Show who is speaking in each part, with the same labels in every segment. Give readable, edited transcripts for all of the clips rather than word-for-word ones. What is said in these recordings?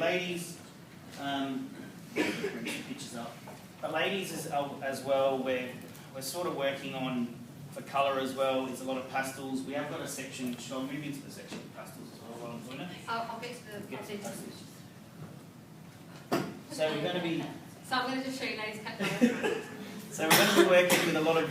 Speaker 1: ladies, bring some pictures up. But ladies as well, we're sort of working on, for colour as well, it's a lot of pastels. We have got a section, should I move into the section of pastels as well while I'm doing it?
Speaker 2: I'll get to the pastels.
Speaker 1: So we're going to be...
Speaker 2: So I'm going to just show you ladies cut.
Speaker 1: So we're going to be working with a lot of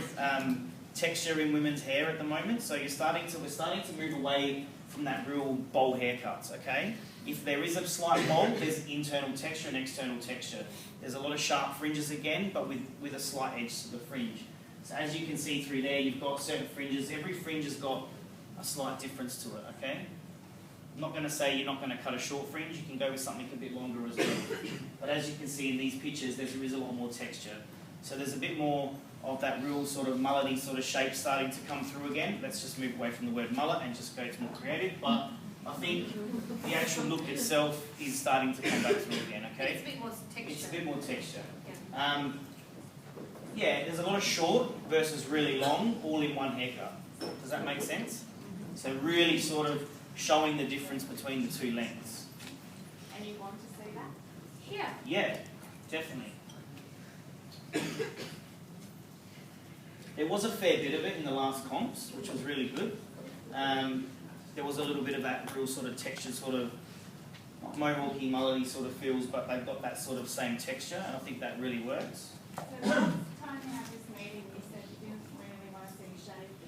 Speaker 1: texture in women's hair at the moment. So we're starting to move away from that real bowl haircuts, okay? If there is a slight bowl, there's internal texture and external texture. There's a lot of sharp fringes again, but with a slight edge to the fringe. So as you can see through there, you've got certain fringes. Every fringe has got a slight difference to it, okay? I'm not going to say you're not going to cut a short fringe. You can go with something a bit longer as well. But as you can see in these pictures, there is a lot more texture. So there's a bit more of that real sort of mullety sort of shape starting to come through again. Let's just move away from the word mullet and just go to more creative. But I think the actual look itself is starting to come back through again, okay?
Speaker 2: It's a bit more texture.
Speaker 1: It's a bit more texture.
Speaker 2: Yeah.
Speaker 1: Yeah, there's a lot of short versus really long, all in one haircut. Does that make sense? So really sort of showing the difference between the two lengths.
Speaker 3: And you want to see that?
Speaker 2: Yeah.
Speaker 1: Yeah, definitely. There was a fair bit of it in the last comps, which was really good. There was a little bit of that real sort of texture, sort of mohawky, mullety sort of feels, but they've got that sort of same texture, and I think that really works.
Speaker 3: So last time we had this meeting, you said you didn't really want to see shaved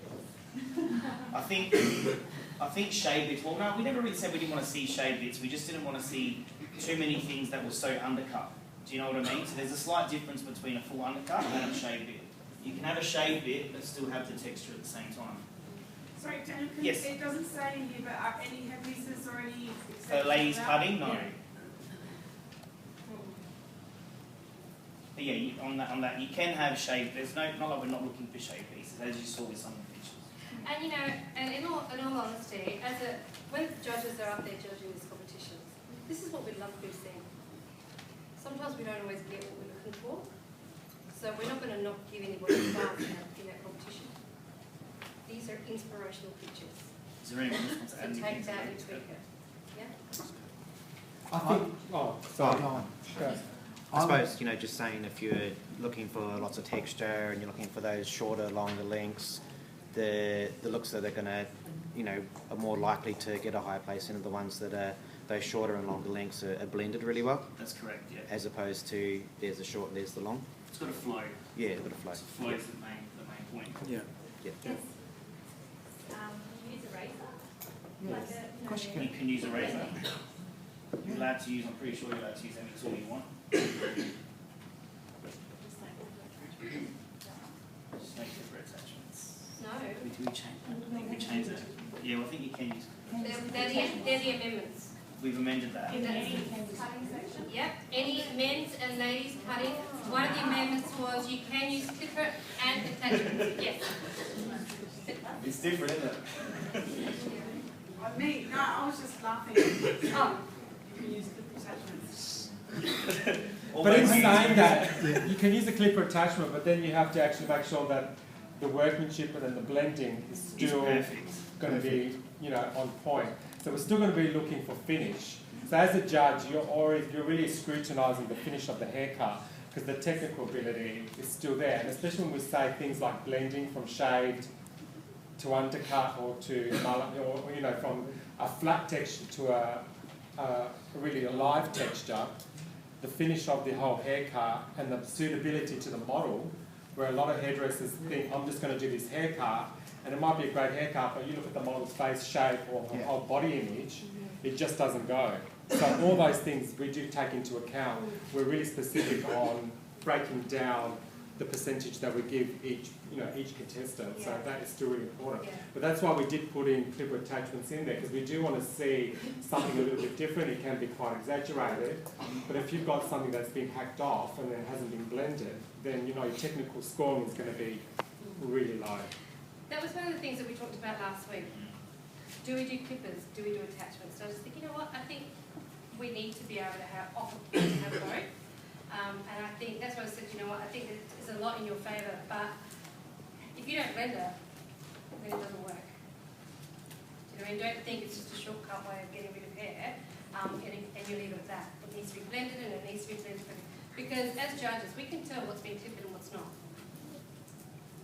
Speaker 3: bits.
Speaker 1: I think shade bits, well no, we never really said we didn't want to see shade bits, we just didn't want to see too many things that were so undercut. Do you know what I mean? So there's a slight difference between a full undercut and a shade bit. You can have a shade bit but still have the texture at the same time.
Speaker 4: Sorry, Dan,
Speaker 1: Yes.
Speaker 4: it doesn't say in here, but are any heavinesses or any...
Speaker 1: So ladies cutting, no.
Speaker 4: Yeah.
Speaker 1: But yeah, on that, you can have shade. There's not like we're not looking for shade pieces, as you saw with some of the pictures.
Speaker 2: And you know, and in all honesty, when the judges are up there judging these competitions, this is what we'd love to be seeing. Sometimes we don't always get what we're looking for, so we're not going to not give anybody a chance in that competition. These are inspirational pictures.
Speaker 1: Is there anyone else wants to
Speaker 2: So
Speaker 1: add anything
Speaker 2: take
Speaker 1: to
Speaker 2: that
Speaker 1: that?
Speaker 2: and tweak it. Yeah.
Speaker 5: I think. Oh, sorry. Go on.
Speaker 6: I suppose, you know, just saying if you're looking for lots of texture and you're looking for those shorter, longer lengths, the looks that are going to, you know, are more likely to get a higher place in are the ones that are those shorter and longer lengths are blended really well.
Speaker 1: That's correct, yeah.
Speaker 6: As opposed to there's the short and there's the long.
Speaker 1: It's got a flow.
Speaker 6: Yeah, a bit of flow.
Speaker 1: So flow is the main point.
Speaker 6: Yeah.
Speaker 3: Yes. Use a razor.
Speaker 5: Yes.
Speaker 1: You can use a razor. You're allowed to use, I'm pretty sure you're allowed to use any tool you want. Just make separate attachments.
Speaker 2: No.
Speaker 1: We change that? I think we changed it. Yeah, well, I think you can use.
Speaker 2: They're the amendments.
Speaker 1: We've amended that.
Speaker 3: In any cutting section?
Speaker 2: Yep. Any men's and ladies cutting. One of the amendments was you can use clipper and attachments. Yes.
Speaker 1: It's different, isn't it?
Speaker 4: Me? No, I was just laughing.
Speaker 2: Oh.
Speaker 4: You can use clip attachments.
Speaker 5: But in saying that, you can use a clipper attachment, but then you have to actually make sure that the workmanship and then the blending is still going to be, you know, on point. So we're still going to be looking for finish. So as a judge, you're really scrutinising the finish of the haircut because the technical ability is still there. And especially when we say things like blending from shaved to undercut or to mullet, or you know, from a flat texture to a really a live texture, the finish of the whole haircut and the suitability to the model, where a lot of hairdressers think, I'm just going to do this haircut, and it might be a great haircut, but you look at the model's face shape or whole body image, it just doesn't go. So all those things we do take into account. We're really specific on breaking down the percentage that we give each contestant. So that is still really important. But that's why we did put in clipper attachments in there, because we do want to see something a little bit different. It can be quite exaggerated, but if you've got something that's been hacked off and then hasn't been blended, then you know your technical scoring is going to be really low.
Speaker 2: That was one of the things that we talked about last week. Do we do clippers? Do we do attachments? So I just think, you know what, I think we need to be able to offer both. And I think that's why I said, you know what, I think there's a lot in your favour, but if you don't render, then it doesn't work. Do you know what I mean? Don't think it's just a shortcut way of getting rid of hair. and you leave it at that. It needs to be blended and it needs to be blended. Because as judges, we can tell what's been clipped and what's not.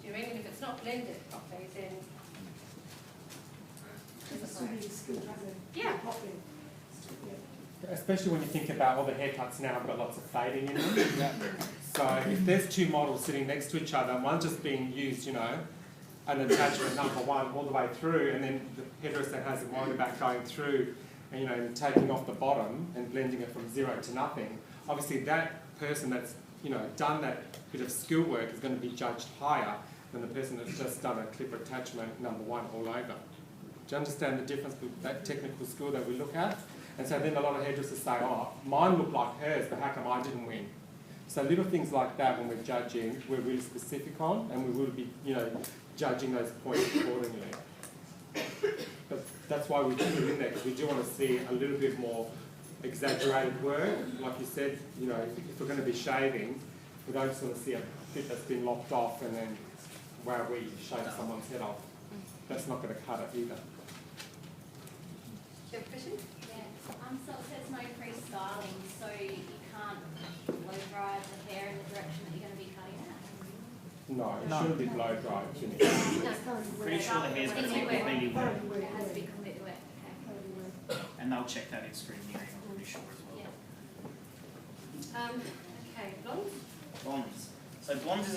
Speaker 2: Do you mean? If it's not blended properly, then yeah.
Speaker 5: Especially when you think about all the haircuts now have got lots of fading in them. So if there's two models sitting next to each other, and one just being used, you know, an attachment number one all the way through, and then the hairdresser has a winder back going through, and, you know, taking off the bottom and blending it from 0 to nothing. Obviously, that person that's, you know, done that bit of skill work is going to be judged higher than the person that's just done a clipper attachment number one all over. Do you understand the difference with that technical skill that we look at? And so then a lot of hairdressers say, oh, mine looked like hers, but how come I didn't win? So little things like that when we're judging, we're really specific on, and we will be, you know, judging those points accordingly. But that's why we put it in there, because we do want to see a little bit more exaggerated work. Like you said, you know, if we're going to be shaving, we don't sort of see a bit that's been lopped off and then where we shave someone's head off. That's not going to cut it either.
Speaker 2: Do you have a question?
Speaker 7: Yeah, so it says no pre-styling, so you can't blow dry the hair in the direction that you're going to be cutting it?
Speaker 5: No, it shouldn't be blow dry. Shouldn't it?
Speaker 1: Pretty sure the hair's going to be completely wet.
Speaker 7: It has to be completely wet, okay.
Speaker 1: And they'll check that in scrutineering, I'm pretty sure as well.
Speaker 7: Yeah.
Speaker 2: Okay, blondes?
Speaker 1: Blondes. So blondes is